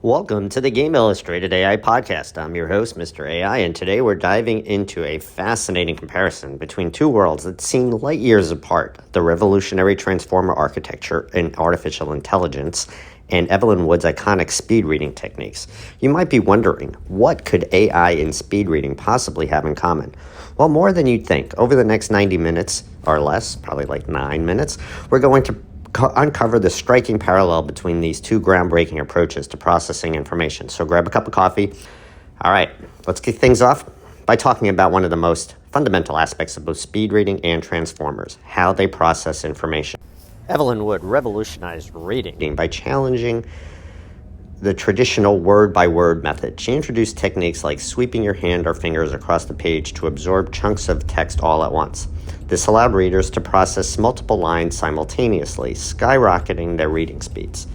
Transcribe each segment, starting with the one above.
Welcome to the Game Illustrated AI podcast. I'm your host, Mr. AI, and today we're diving into a fascinating comparison between two worlds that seem light years apart: the revolutionary transformer architecture in artificial intelligence and Evelyn Wood's iconic speed reading techniques. You might be wondering, what could AI and speed reading possibly have in common? Well, more than you'd think. Over the next 90 minutes or less, probably like 9 minutes, we're going to uncover the striking parallel between these two groundbreaking approaches to processing information. So grab a cup of coffee. All right, let's kick things off by talking about one of the most fundamental aspects of both speed reading and transformers: how they process information. Evelyn Wood revolutionized reading by challenging the traditional word-by-word method. She introduced techniques like sweeping your hand or fingers across the page to absorb chunks of text all at once. This allowed readers to process multiple lines simultaneously, skyrocketing their reading speeds.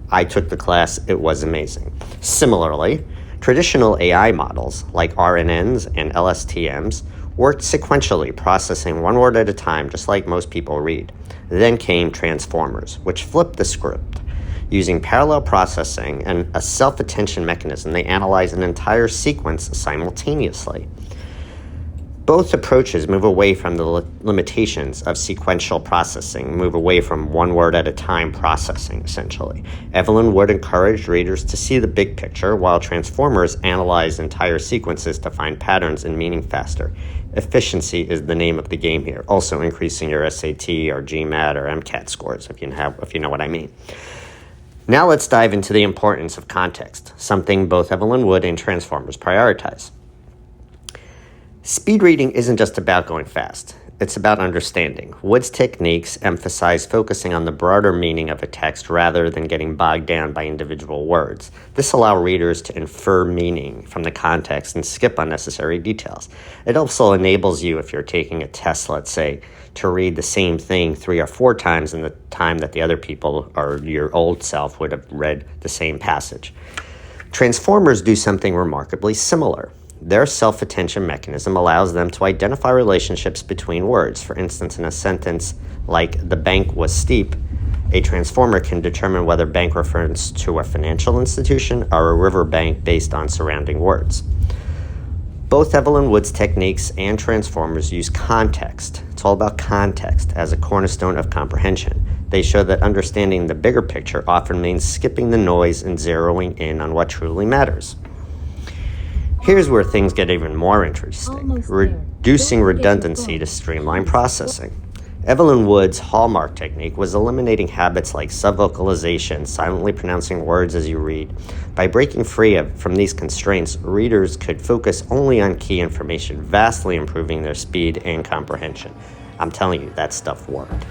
I took the class. It was amazing. Similarly, traditional AI models like RNNs and LSTMs worked sequentially, processing one word at a time, just like most people read. Then came transformers, which flipped the script. Using parallel processing and a self-attention mechanism, they analyze an entire sequence simultaneously. Both approaches move away from the limitations of sequential processing, move away from one word at a time processing, essentially. Evelyn Wood encouraged readers to see the big picture, while transformers analyze entire sequences to find patterns and meaning faster. Efficiency is the name of the game here, also increasing your SAT or GMAT or MCAT scores, if you know what I mean. Now let's dive into the importance of context, something both Evelyn Wood and transformers prioritize. Speed reading isn't just about going fast. It's about understanding. Wood's techniques emphasize focusing on the broader meaning of a text rather than getting bogged down by individual words. This allows readers to infer meaning from the context and skip unnecessary details. It also enables you, if you're taking a test, let's say, to read the same thing 3 or 4 times in the time that the other people or your old self would have read the same passage. Transformers do something remarkably similar. Their self-attention mechanism allows them to identify relationships between words. For instance, in a sentence like "the bank was steep," a transformer can determine whether bank refers to a financial institution or a river bank based on surrounding words. Both Evelyn Wood's techniques and transformers use context. It's all about context as a cornerstone of comprehension. They show that understanding the bigger picture often means skipping the noise and zeroing in on what truly matters. Here's where things get even more interesting: reducing redundancy to streamline processing. Evelyn Wood's hallmark technique was eliminating habits like subvocalization, silently pronouncing words as you read. By breaking free from these constraints, readers could focus only on key information, vastly improving their speed and comprehension. I'm telling you, that stuff worked.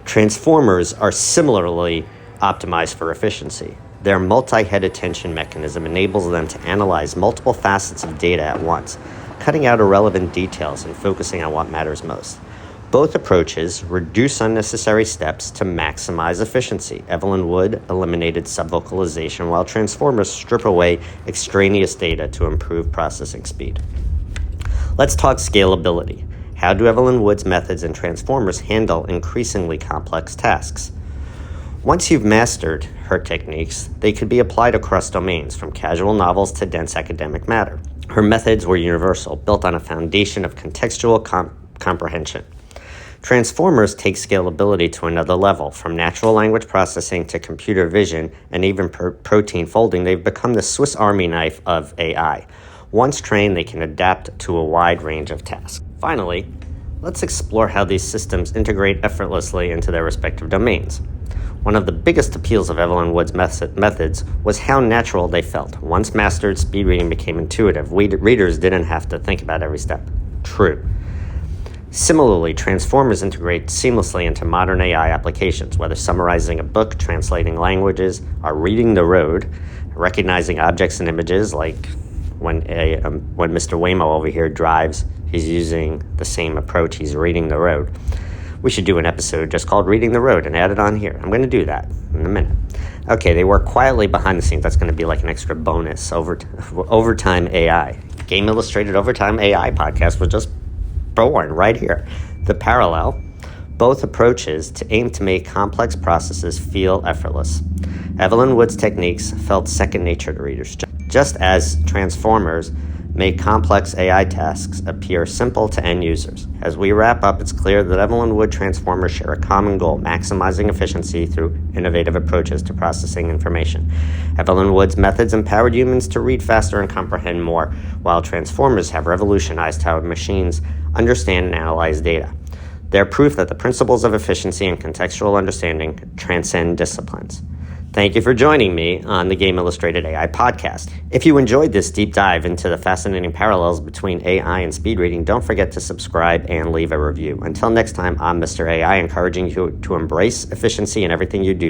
Transformers are similarly optimized for efficiency. Their multi-head attention mechanism enables them to analyze multiple facets of data at once, cutting out irrelevant details and focusing on what matters most. Both approaches reduce unnecessary steps to maximize efficiency. Evelyn Wood eliminated subvocalization, while transformers strip away extraneous data to improve processing speed. Let's talk scalability. How do Evelyn Wood's methods and transformers handle increasingly complex tasks? Once you've mastered her techniques, they could be applied across domains, from casual novels to dense academic matter. Her methods were universal, built on a foundation of contextual comprehension. Transformers take scalability to another level. From natural language processing to computer vision and even protein folding, they've become the Swiss Army knife of AI. Once trained, they can adapt to a wide range of tasks. Finally, let's explore how these systems integrate effortlessly into their respective domains. One of the biggest appeals of Evelyn Wood's methods was how natural they felt. Once mastered, speed reading became intuitive. Readers didn't have to think about every step. True. Similarly, transformers integrate seamlessly into modern AI applications, whether summarizing a book, translating languages, or reading the road, recognizing objects and images, like when Mr. Waymo over here drives, he's using the same approach. He's reading the road. We should do an episode just called Reading the Road and add it on here. I'm going to do that in a minute. Okay, they work quietly behind the scenes. That's going to be like an extra bonus. Overtime AI. Game Illustrated Overtime AI podcast was just born right here. The parallel both approaches to aim to make complex processes feel effortless. Evelyn Wood's techniques felt second nature to readers, just as transformers make complex AI tasks appear simple to end users. As we wrap up, it's clear that Evelyn Wood transformers share a common goal: maximizing efficiency through innovative approaches to processing information. Evelyn Wood's methods empowered humans to read faster and comprehend more, while transformers have revolutionized how machines understand and analyze data. They're proof that the principles of efficiency and contextual understanding transcend disciplines. Thank you for joining me on the Game Illustrated AI podcast. If you enjoyed this deep dive into the fascinating parallels between AI and speed reading, don't forget to subscribe and leave a review. Until next time, I'm Mr. AI, encouraging you to embrace efficiency in everything you do.